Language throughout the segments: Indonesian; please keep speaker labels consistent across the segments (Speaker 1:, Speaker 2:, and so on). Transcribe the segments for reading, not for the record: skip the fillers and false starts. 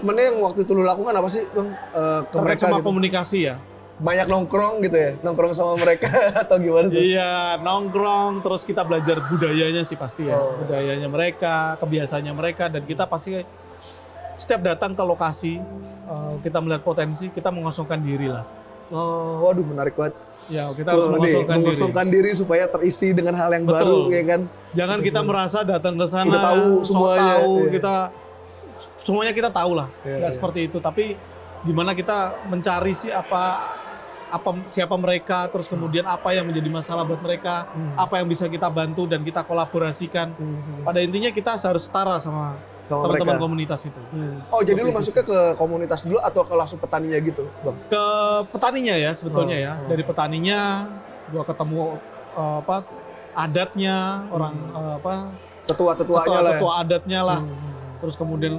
Speaker 1: treatmentnya yang waktu itu lu lakukan apa sih Bang? Ke
Speaker 2: Terkait
Speaker 1: mereka
Speaker 2: sama
Speaker 1: gitu?
Speaker 2: komunikasi ya.
Speaker 1: Banyak nongkrong gitu ya? Nongkrong sama mereka atau gimana tuh?
Speaker 2: Iya, nongkrong, terus kita belajar budayanya sih pasti ya.
Speaker 1: Oh.
Speaker 2: Budayanya mereka, kebiasaannya mereka, dan kita pasti setiap datang ke lokasi, kita melihat potensi, kita mengosongkan diri lah.
Speaker 1: Oh, waduh menarik banget.
Speaker 2: Ya, kita harus mengosongkan diri.
Speaker 1: diri supaya terisi dengan hal yang
Speaker 2: Betul.
Speaker 1: baru, ya kan?
Speaker 2: Jangan kita merasa datang ke sana,
Speaker 1: Udah tahu
Speaker 2: sok
Speaker 1: semuanya,
Speaker 2: tahu,
Speaker 1: iya.
Speaker 2: semuanya kita tahu lah.
Speaker 1: Iya,
Speaker 2: Nggak
Speaker 1: iya.
Speaker 2: seperti itu, tapi gimana kita mencari sih siapa mereka, terus kemudian apa yang menjadi masalah buat mereka, apa yang bisa kita bantu dan kita kolaborasikan. Pada intinya kita harus setara sama teman-teman
Speaker 1: mereka.
Speaker 2: komunitas itu.
Speaker 1: Oh, jadi lu
Speaker 2: Seperti itu
Speaker 1: masuknya ke komunitas dulu atau ke langsung petaninya gitu, Bang?
Speaker 2: Ke petaninya ya sebetulnya ya.
Speaker 1: Oh.
Speaker 2: Dari petaninya gua ketemu adatnya, orang
Speaker 1: Tetua-tetuanya lah ya?
Speaker 2: ketua adatnya lah.
Speaker 1: Hmm.
Speaker 2: Terus kemudian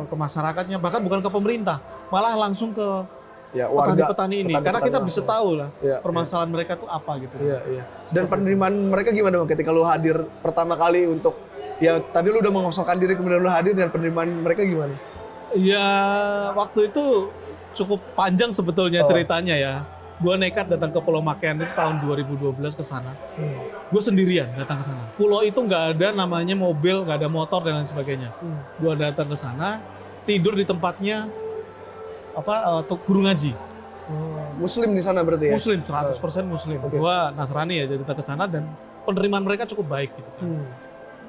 Speaker 2: ke masyarakatnya, bahkan bukan ke pemerintah, malah langsung ke
Speaker 1: Ya, warga.
Speaker 2: petani-petani ini, karena
Speaker 1: petani-petani
Speaker 2: kita bisa
Speaker 1: langsung.
Speaker 2: tahu lah
Speaker 1: Iya,
Speaker 2: permasalahan mereka tuh apa gitu.
Speaker 1: Iya, iya. Dan penerimaan mereka gimana Bang ketika lu hadir pertama kali untuk, ya tadi lu udah mengosongkan diri kemudian lu hadir, dan penerimaan mereka gimana?
Speaker 2: Ya waktu itu cukup panjang sebetulnya ceritanya ya. Gue nekat datang ke Pulau Makean itu tahun 2012 ke sana. Gue sendirian datang ke sana. Pulau itu nggak ada namanya mobil, nggak ada motor dan lain sebagainya. Gue datang ke sana, tidur di tempatnya guru ngaji.
Speaker 1: Muslim di sana berarti ya?
Speaker 2: Muslim, 100% Muslim.
Speaker 1: Oke.
Speaker 2: Gue Nasrani ya, jadi datang ke sana dan penerimaan mereka cukup baik gitu kan.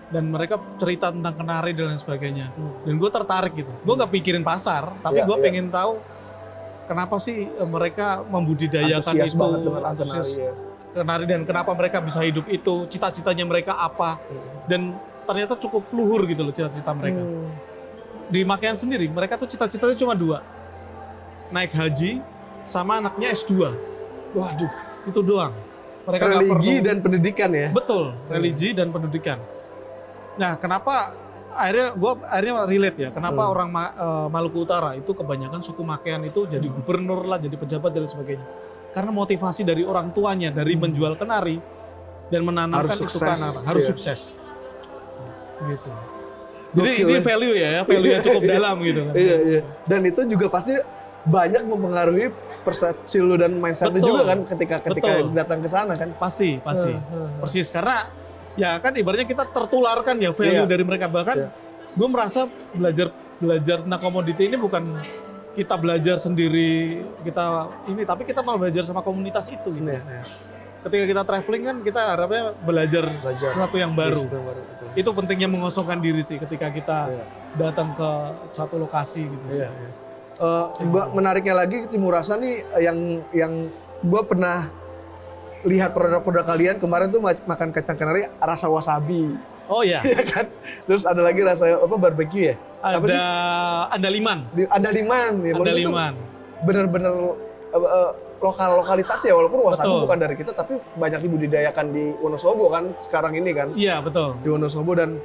Speaker 2: Dan mereka cerita tentang kenari dan lain sebagainya. Dan gue tertarik gitu. Gue nggak pikirin pasar, tapi
Speaker 1: Iya,
Speaker 2: gue
Speaker 1: iya.
Speaker 2: pengen tahu kenapa sih mereka membudidayakan
Speaker 1: Antusias
Speaker 2: itu,
Speaker 1: banget dengan
Speaker 2: antusias
Speaker 1: kenari, ya.
Speaker 2: kenari, dan kenapa mereka bisa hidup itu, cita-citanya mereka apa. Dan ternyata cukup luhur gitu loh cita-cita mereka. Di Makean sendiri, mereka tuh cita-citanya cuma 2. Naik haji sama anaknya S2.
Speaker 1: Waduh,
Speaker 2: Itu doang. Mereka nggak
Speaker 1: religi
Speaker 2: perlu-
Speaker 1: dan pendidikan ya?
Speaker 2: Betul, religi dan pendidikan. Nah, kenapa akhirnya relate ya? Kenapa orang Maluku Utara itu kebanyakan suku Makean itu jadi gubernur lah, jadi pejabat dan sebagainya? Karena motivasi dari orang tuanya dari menjual kenari dan menanamkan
Speaker 1: Harus
Speaker 2: itu
Speaker 1: sukses,
Speaker 2: kenari harus
Speaker 1: iya.
Speaker 2: sukses. Gitu. Jadi
Speaker 1: Gokil
Speaker 2: ini
Speaker 1: ya.
Speaker 2: value ya, value yang cukup dalam gitu kan.
Speaker 1: Iya, iya. Dan itu juga pasti banyak mempengaruhi persepsi lu dan mindset lu
Speaker 2: Betul.
Speaker 1: juga kan ketika
Speaker 2: Betul.
Speaker 1: datang ke sana kan?
Speaker 2: Pasti. Persis, karena ya kan ibaratnya kita tertularkan ya value
Speaker 1: Iya.
Speaker 2: dari mereka. Bahkan
Speaker 1: Iya.
Speaker 2: gue merasa belajar tentang komoditi ini bukan kita belajar sendiri, tapi kita malah belajar sama komunitas itu gitu.
Speaker 1: Iya, iya.
Speaker 2: Ketika kita traveling kan kita harapnya belajar sesuatu yang baru.
Speaker 1: Sesuatu yang baru, betul.
Speaker 2: Itu pentingnya mengosongkan diri sih ketika kita
Speaker 1: Iya.
Speaker 2: datang ke satu lokasi gitu sih.
Speaker 1: Iya, iya. Menariknya lagi Timur Rasa nih yang gue pernah lihat produk-produk kalian kemarin tuh makan kacang kenari rasa wasabi.
Speaker 2: Oh iya,
Speaker 1: Ya kan? Terus ada lagi rasa barbecue ya? Apa sih?
Speaker 2: ada andaliman.
Speaker 1: Andaliman. Ya, maksudnya tuh
Speaker 2: Andaliman.
Speaker 1: bener-bener lokalitas ya, walaupun wasabi
Speaker 2: Betul.
Speaker 1: bukan dari kita tapi banyak dibudidayakan di Wonosobo kan sekarang ini kan,
Speaker 2: Iya, betul.
Speaker 1: di Wonosobo, dan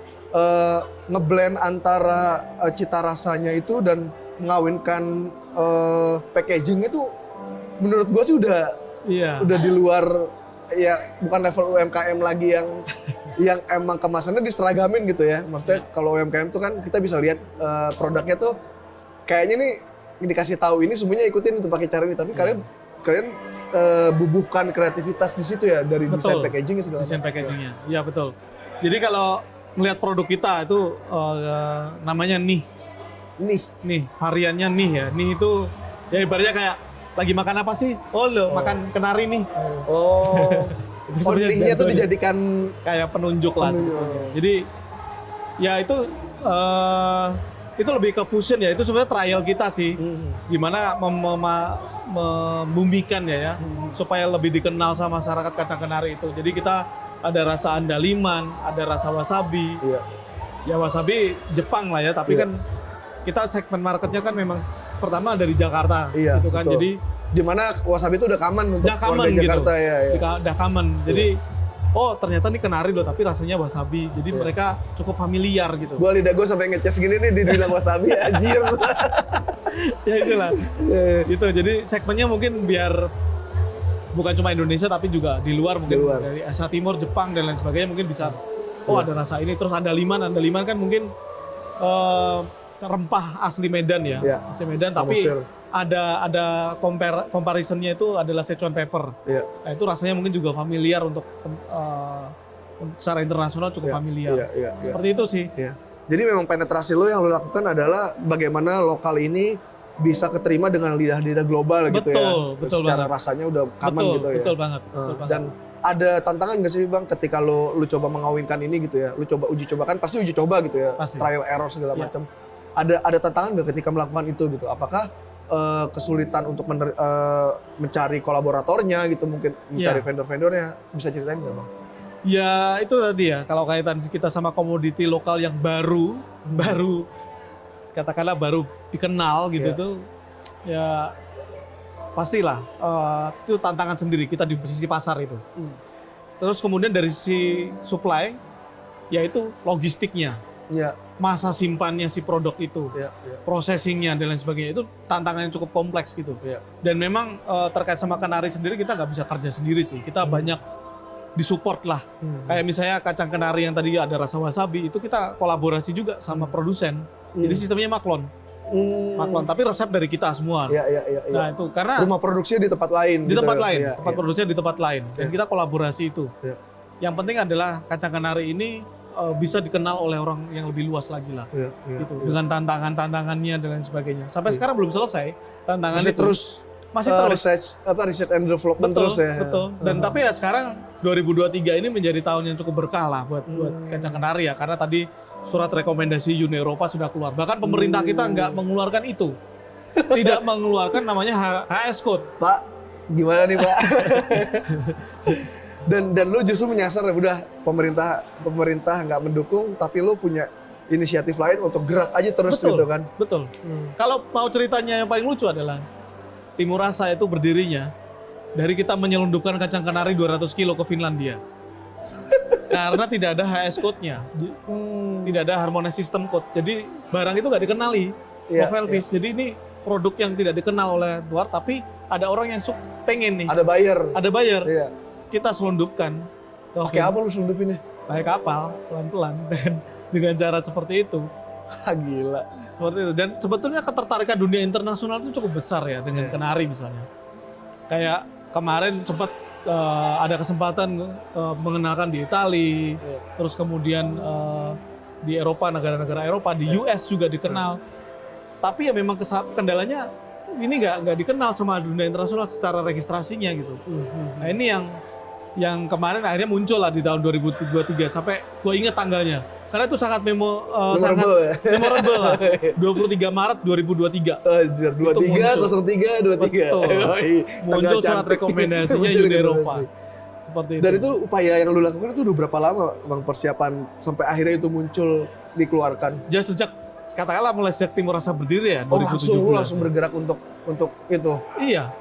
Speaker 1: ngeblend antara cita rasanya itu dan mengawinkan packaging itu menurut gue sih
Speaker 2: Iya.
Speaker 1: udah di luar, ya bukan level UMKM lagi yang emang kemasannya diseragamin gitu ya. Maksudnya kalau UMKM tuh kan kita bisa lihat produknya tuh kayaknya nih dikasih tahu ini semuanya ikutin untuk pakai cara ini, tapi kalian bubuhkan kreativitas di situ ya, dari desain
Speaker 2: Betul.
Speaker 1: packaging segala
Speaker 2: Desain
Speaker 1: macam.
Speaker 2: packagingnya, iya betul. Jadi kalau melihat produk kita itu namanya nih, variannya nih ya. Nih itu ya ibaratnya kayak lagi makan apa sih? Oh lo makan kenari nih.
Speaker 1: Oh,
Speaker 2: Itu sebenarnya
Speaker 1: nihnya tuh
Speaker 2: jatuhnya
Speaker 1: dijadikan
Speaker 2: kayak penunjuk lah sebetulnya. Jadi ya itu lebih ke fusion ya. Itu sebenarnya trial kita sih. Gimana membumikan ya, supaya lebih dikenal sama masyarakat kacang kenari itu. Jadi kita ada rasa andaliman, ada rasa wasabi.
Speaker 1: Iya.
Speaker 2: Ya wasabi Jepang lah ya, tapi
Speaker 1: Iya.
Speaker 2: kan kita segmen marketnya kan memang pertama dari Jakarta,
Speaker 1: Iya,
Speaker 2: gitu kan.
Speaker 1: betul.
Speaker 2: Jadi
Speaker 1: di mana wasabi itu udah common untuk
Speaker 2: udah common
Speaker 1: warga
Speaker 2: gitu,
Speaker 1: Jakarta ya.
Speaker 2: udah common. Jadi oh ternyata ini kenari loh, tapi rasanya wasabi. Jadi mereka cukup familiar gitu.
Speaker 1: Gua lidah gue sampai ngeces gini nih dibilang wasabi anjir.
Speaker 2: Ya itulah. Itu jadi segmennya mungkin biar bukan cuma Indonesia tapi juga di luar, mungkin
Speaker 1: Di luar.
Speaker 2: dari Asia Timur, Jepang dan lain sebagainya mungkin bisa ada rasa ini. Terus andaliman kan mungkin rempah asli Medan ya,
Speaker 1: Iya.
Speaker 2: asli Medan, tapi
Speaker 1: Samosir.
Speaker 2: ada comparisonnya itu adalah Szechuan pepper.
Speaker 1: Iya.
Speaker 2: Nah, itu rasanya mungkin juga familiar untuk secara internasional cukup familiar.
Speaker 1: Iya.
Speaker 2: Seperti itu sih.
Speaker 1: Iya. Jadi memang penetrasi lo yang lo lakukan adalah bagaimana lokal ini bisa keterima dengan lidah-lidah global gitu ya.
Speaker 2: Betul
Speaker 1: Secara
Speaker 2: banget.
Speaker 1: rasanya udah common
Speaker 2: Betul,
Speaker 1: gitu ya.
Speaker 2: betul banget. Betul banget.
Speaker 1: Dan ada tantangan nggak sih Bang ketika lo coba mengawinkan ini gitu ya? Lo coba uji coba, kan pasti uji coba gitu ya.
Speaker 2: Pasti.
Speaker 1: Trial error segala
Speaker 2: Iya.
Speaker 1: macam. Ada tantangan nggak ketika melakukan itu gitu? Apakah kesulitan untuk mencari kolaboratornya gitu, mungkin mencari
Speaker 2: Iya.
Speaker 1: vendor-vendornya, bisa ceritain nggak Bang?
Speaker 2: Ya itu tadi ya, kalau kaitan kita sama komoditi lokal yang baru katakanlah baru dikenal gitu
Speaker 1: Iya.
Speaker 2: tuh, ya pastilah itu tantangan sendiri kita di sisi pasar itu. Terus kemudian dari sisi supply, yaitu logistiknya,
Speaker 1: Iya.
Speaker 2: masa simpannya si produk itu,
Speaker 1: Iya.
Speaker 2: processingnya dan lain sebagainya, itu tantangan yang cukup kompleks gitu.
Speaker 1: Iya.
Speaker 2: Dan memang terkait sama kenari sendiri kita nggak bisa kerja sendiri sih, kita banyak disupport lah. Kayak misalnya kacang kenari yang tadi ada rasa wasabi, itu kita kolaborasi juga sama produsen. Jadi sistemnya maklon, tapi resep dari kita semua.
Speaker 1: Iya.
Speaker 2: Nah itu karena
Speaker 1: Rumah produksinya di tempat lain.
Speaker 2: di
Speaker 1: gitu
Speaker 2: tempat
Speaker 1: ya?
Speaker 2: lain,
Speaker 1: Iya,
Speaker 2: tempat
Speaker 1: iya.
Speaker 2: produksinya di tempat lain, dan
Speaker 1: Iya.
Speaker 2: kita kolaborasi itu.
Speaker 1: Iya.
Speaker 2: Yang penting adalah kacang kenari ini bisa dikenal oleh orang yang lebih luas lagi lah,
Speaker 1: Iya.
Speaker 2: gitu. Dengan tantangannya dan lain sebagainya. Sampai sekarang belum selesai tantangan
Speaker 1: Masih
Speaker 2: itu.
Speaker 1: terus
Speaker 2: Masih terus.
Speaker 1: research and development
Speaker 2: Betul,
Speaker 1: terus ya.
Speaker 2: betul. Dan tapi ya sekarang 2023 ini menjadi tahun yang cukup berkah lah buat kacang kenari ya, karena tadi surat rekomendasi Uni Eropa sudah keluar. Bahkan pemerintah kita nggak mengeluarkan itu, tidak mengeluarkan namanya HS code.
Speaker 1: Pak, gimana nih Pak? dan lu justru menyasar ya, udah pemerintah nggak mendukung, tapi lu punya inisiatif lain untuk gerak aja terus
Speaker 2: Betul.
Speaker 1: gitu kan.
Speaker 2: Betul. Kalau mau ceritanya yang paling lucu adalah Timur Rasa itu berdirinya dari kita menyelundupkan kacang kenari 200 kilo ke Finlandia. Karena tidak ada HS code-nya. Tidak ada harmonized system code. Jadi barang itu nggak dikenali.
Speaker 1: Iya,
Speaker 2: Novelties. Jadi ini produk yang tidak dikenal oleh luar, tapi ada orang yang pengen nih.
Speaker 1: Ada buyer.
Speaker 2: Ada buyer.
Speaker 1: Iya.
Speaker 2: Kita selundupkan. ke
Speaker 1: Pakai apa lu selundupinnya?
Speaker 2: Pakai kapal, pelan-pelan. Dengan cara seperti itu.
Speaker 1: Gila.
Speaker 2: Seperti itu. Dan sebetulnya ketertarikan dunia internasional itu cukup besar ya dengan kenari misalnya. Kayak kemarin sempat ada kesempatan mengenalkan di Italia, terus kemudian di Eropa, negara-negara Eropa, di US juga dikenal. Tapi ya memang kendalanya ini nggak dikenal sama dunia internasional secara registrasinya gitu. Nah ini yang kemarin akhirnya muncul lah di tahun 2023 sampai gue inget tanggalnya. Karena itu sangat sangat memorable lah. 23 Maret 2023.
Speaker 1: Anjir, 23, 03, 23.
Speaker 2: Betul. Muncul surat rekomendasinya Uni Eropa. Seperti itu.
Speaker 1: Dan itu upaya yang lu lakukan itu udah berapa lama Bang persiapan sampai akhirnya itu muncul dikeluarkan?
Speaker 2: Ya sejak katakanlah mulai sejak Timur Rasa berdiri ya 2017.
Speaker 1: Langsung bergerak untuk itu.
Speaker 2: Iya.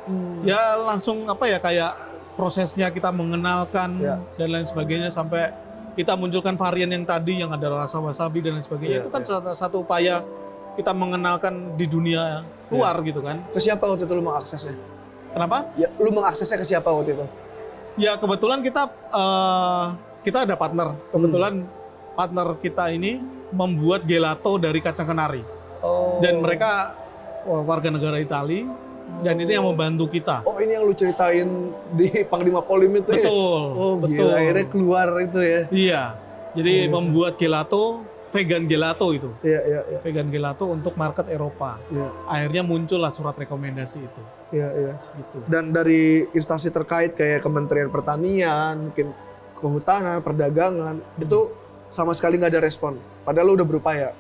Speaker 2: Ya langsung kayak prosesnya kita mengenalkan dan lain sebagainya sampai kita munculkan varian yang tadi yang ada rasa wasabi dan lain sebagainya. Itu kan satu upaya kita mengenalkan di dunia luar gitu kan.
Speaker 1: Ke siapa waktu itu lu mengaksesnya?
Speaker 2: Kenapa?
Speaker 1: Ya, lu mengaksesnya ke siapa waktu itu?
Speaker 2: Ya kebetulan kita ada partner. Kebetulan partner kita ini membuat gelato dari kacang kenari. Dan mereka warga negara Italia dan itu yang membantu kita.
Speaker 1: Oh, ini yang lu ceritain di Panglima Polim itu ya?
Speaker 2: Betul.
Speaker 1: Betul. Gila, akhirnya keluar itu ya.
Speaker 2: Iya. Jadi membuat gelato, vegan gelato itu.
Speaker 1: Iya.
Speaker 2: Vegan gelato untuk market Eropa.
Speaker 1: Iya.
Speaker 2: Akhirnya muncullah surat rekomendasi itu.
Speaker 1: Iya.
Speaker 2: Gitu.
Speaker 1: Dan dari instansi terkait kayak Kementerian Pertanian, mungkin Kehutanan, Perdagangan, itu sama sekali nggak ada respon. Padahal lu udah berupaya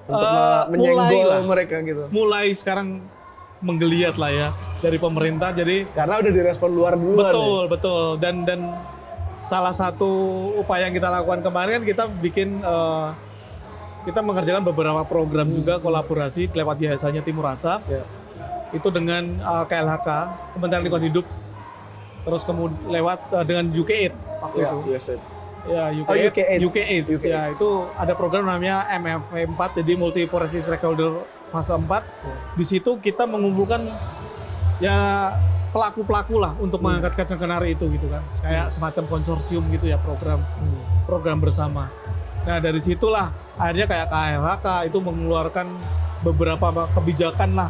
Speaker 1: untuk menyenggol mereka gitu.
Speaker 2: Mulai sekarang menggeliat lah ya dari pemerintah. Jadi
Speaker 1: karena udah direspon luar duluan.
Speaker 2: Betul. Dan salah satu upaya yang kita lakukan kemarin kan kita bikin kita mengerjakan beberapa program juga kolaborasi lewat yayasannya Timur Rasa. Itu dengan KLHK, Kementerian Lingkungan Hidup. Terus kemudian lewat dengan UK8 waktu itu. Ya, UK8. Ya, itu ada program namanya MFV4, jadi Multi Forestry Stakeholder fase 4. Di situ kita mengumpulkan ya pelaku-pelaku lah untuk mengangkat kacang kenari itu gitu kan. Kayak semacam konsorsium gitu ya, program bersama. Nah dari situlah akhirnya kayak KLHK itu mengeluarkan beberapa kebijakan lah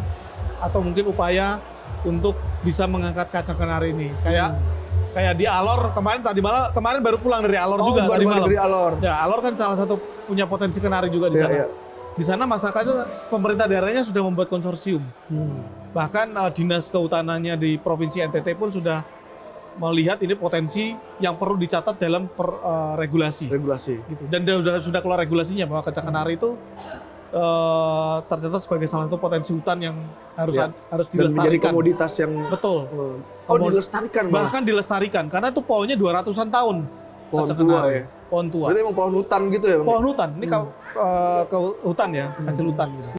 Speaker 2: atau mungkin upaya untuk bisa mengangkat kacang kenari ini. Kayak di Alor kemarin baru pulang dari Alor juga tadi malam.
Speaker 1: Dari Alor.
Speaker 2: Ya Alor kan salah satu punya potensi kenari juga di sana.
Speaker 1: Iya.
Speaker 2: Di sana masyarakatnya pemerintah daerahnya sudah membuat konsorsium. Bahkan dinas kehutanannya di provinsi NTT pun sudah melihat ini potensi yang perlu dicatat dalam regulasi. Gitu. Dan sudah keluar regulasinya bahwa kacang kenari itu tercatat sebagai salah satu potensi hutan yang harus
Speaker 1: Dan
Speaker 2: dilestarikan.
Speaker 1: menjadi komoditas yang
Speaker 2: Betul.
Speaker 1: dilestarikan malah.
Speaker 2: Bahkan dilestarikan karena itu pohonnya 200-an tahun.
Speaker 1: Pohon
Speaker 2: kacang
Speaker 1: tua
Speaker 2: kenari.
Speaker 1: ya.
Speaker 2: Pohon tua.
Speaker 1: Berarti emang pohon hutan gitu ya Bang?
Speaker 2: Pohon hutan. Ini ke hutan ya, hasil hutan gitu.